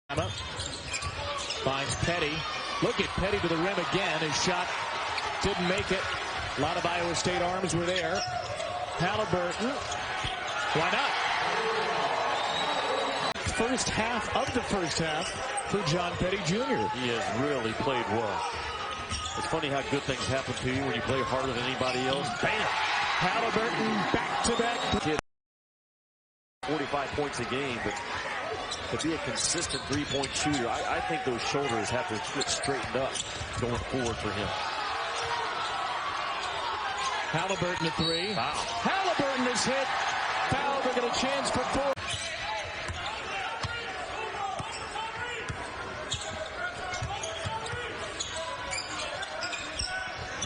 Finds Petty. Look at Petty to the rim again. His shot didn't make it. A lot of Iowa State arms were there. Haliburton. Why not? First half of the first half for John Petty Jr. He has really played well. It's funny how good things happen to you when you play harder than anybody else. Bam! Haliburton back-to-back. 45 points a game, but to be a consistent three-point shooter, I think those shoulders have to get straightened up going forward for him. Haliburton at three. Wow. Haliburton is hit. Foul. They get a chance for four.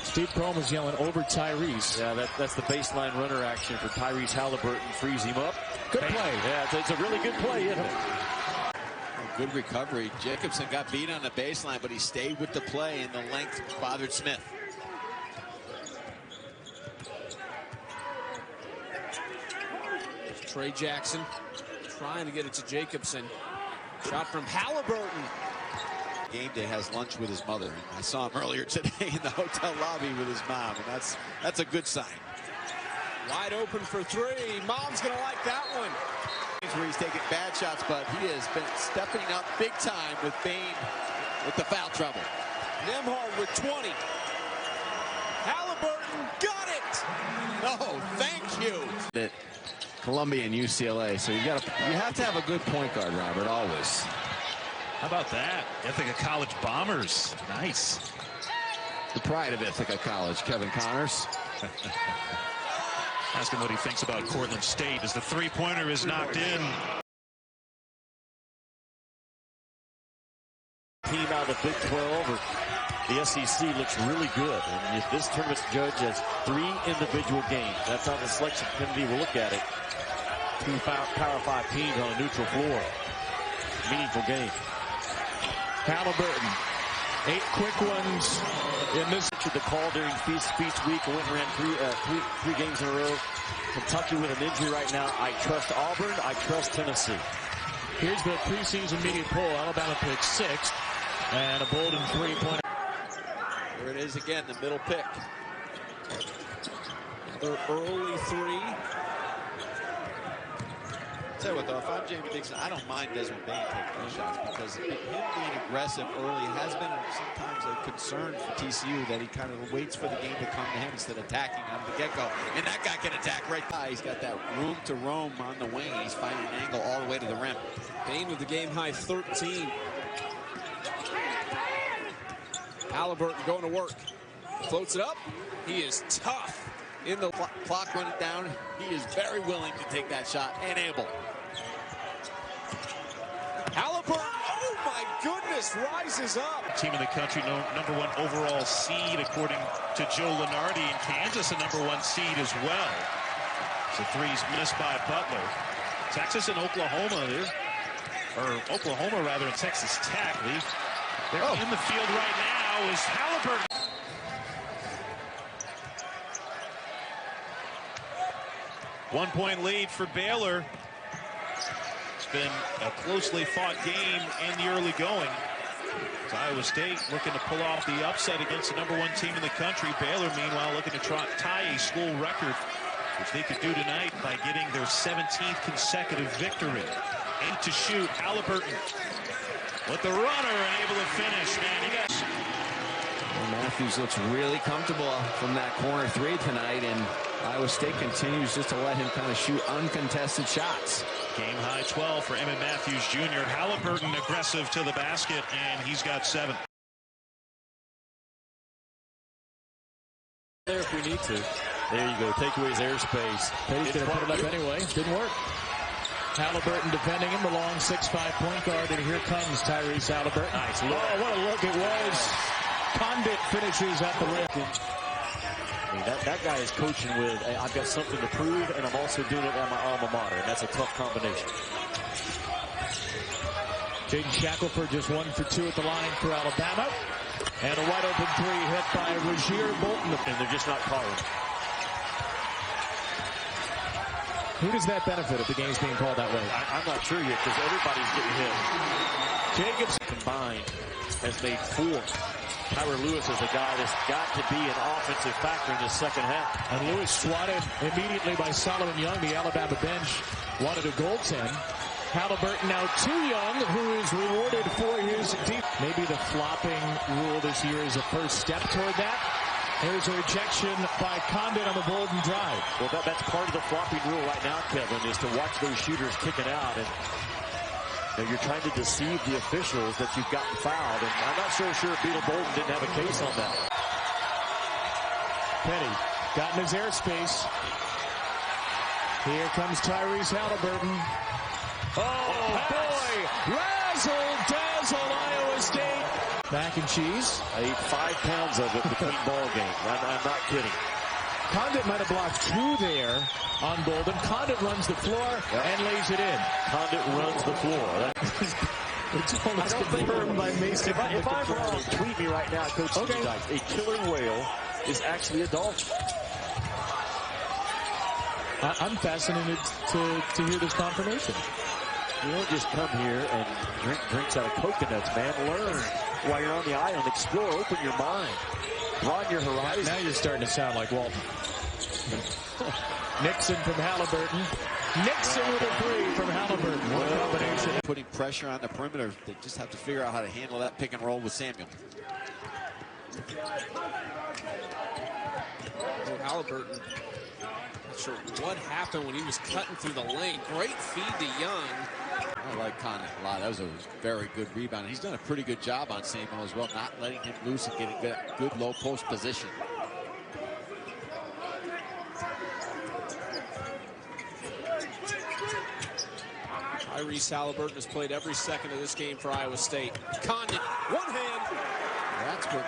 Steve Prohm is yelling over Tyrese. Yeah, that's the baseline runner action for Tyrese Haliburton. Frees him up. Good play. Yeah, it's a really good play, isn't it? Good recovery. Jacobson got beat on the baseline, but he stayed with the play, and the length bothered Smith. Trey Jackson trying to get it to Jacobson. Shot from Haliburton. Game day has lunch with his mother. I saw him earlier today in the hotel lobby with his mom, and that's a good sign. Wide open for three. Mom's gonna like that one. Where he's taking bad shots, but he has been stepping up big time with Bain with the foul trouble. Nembhard with 20. Haliburton got it. Oh, thank you. That Columbia and UCLA, so you have to have a good point guard, Robert, always. How about that? Ithaca College Bombers. Nice. The pride of Ithaca College, Kevin Connors. Ask him what he thinks about Cortland State as the three-pointer is knocked in. Team out of the Big 12 or the SEC looks really good. And if this tournament's judged as 3 individual games, that's how the selection committee will look at it. 2 Power 5 teams on a neutral floor. Meaningful game. Haliburton. 8 quick ones in this. The call during Feast Week. Went and ran 3 games in a row. Kentucky with an injury right now. I trust Auburn. I trust Tennessee. Here's the preseason media poll. Alabama picked 6th. And a Bolden 3-pointer. There it is again, the middle pick. Another early three. Tell you what, though, if I'm Jamie Dixon, I don't mind Desmond Bain taking those shots because him being aggressive early has been sometimes a concern for TCU that he kind of waits for the game to come to him instead of attacking on the get-go. And that guy can attack right there. He's got that room to roam on the wing. He's finding an angle all the way to the rim. Bain with the game-high 13. Haliburton going to work. Floats it up. He is tough. In the clock running down, he is very willing to take that shot and able. Haliburton, oh my goodness, rises up. Team in the country, number 1 overall seed, according to Joe Lunardi. In Kansas, a number 1 seed as well. So threes missed by Butler. Texas and Oklahoma, Oklahoma rather, and Texas Tech. They're in the field right now is Haliburton. One-point lead for Baylor. It's been a closely fought game in the early going. It's Iowa State looking to pull off the upset against the number 1 team in the country. Baylor, meanwhile, looking to tie a school record, which they could do tonight by getting their 17th consecutive victory. 8 to shoot. Haliburton with the runner and able to finish. Man, he got... Matthews looks really comfortable from that corner 3 tonight, and Iowa State continues just to let him kind of shoot uncontested shots. Game high 12 for Emmitt Matthews Jr. Haliburton aggressive to the basket, and he's got 7. There if we need to. There you go. Takeaways, airspace. He's going to put it up anyway. Didn't work. Haliburton defending him, the long 6'5" point guard, and here comes Tyrese Haliburton. Nice look. Oh, what a look it was. Condit finishes at the rim. I mean, that guy is coaching with, I've got something to prove, and I'm also doing it at my alma mater, and that's a tough combination. Jaden Shackelford just 1 for 2 at the line for Alabama. And a wide open 3 hit by Rasir Bolton. And they're just not calling. Who does that benefit if the game's being called that way? I'm not sure yet because everybody's getting hit. Jacobs combined has made 4. Tyler Lewis is a guy that's got to be an offensive factor in the second half. And Lewis swatted immediately by Solomon Young. The Alabama bench wanted a goaltend. Haliburton now too young, who is rewarded for his deep. Maybe the flopping rule this year is a first step toward that. There's a rejection by Condit on the Bolden drive. Well, that's part of the flopping rule right now, Kevin, is to watch those shooters kicking out. And you're trying to deceive the officials that you've gotten fouled. And I'm not so sure Beetle Bolden didn't have a case on that. Petty got in his airspace. Here comes Tyrese Haliburton. Oh, boy! Razzle-dazzle, Iowa State. Mac and cheese. I ate 5 pounds of it between ball games. I'm not kidding. Condit might have blocked 2 there on Bolden. Condit runs the floor and lays it in. Condit runs the floor. It's confirmed by Mason. If I'm wrong, tweet me right now, Coach. Okay. A killer whale is actually a dolphin. I'm fascinated to hear this confirmation. You don't just come here and drink drinks out of coconuts, man. Learn while you're on the island. Explore. Open your mind. Broaden your horizon. Now you're starting to sound like Walton. Nixon from Haliburton. Nixon with a 3 from Haliburton. What a combination. Putting pressure on the perimeter. They just have to figure out how to handle that pick and roll with Samuel. Oh, Haliburton. Not sure what happened when he was cutting through the lane. Great feed to Young. I like Condit a lot. That was a very good rebound. He's done a pretty good job on Samuel as well, not letting him loose and getting good low post position. Tyrese Haliburton has played every second of this game for Iowa State. Condit, one hand. That's what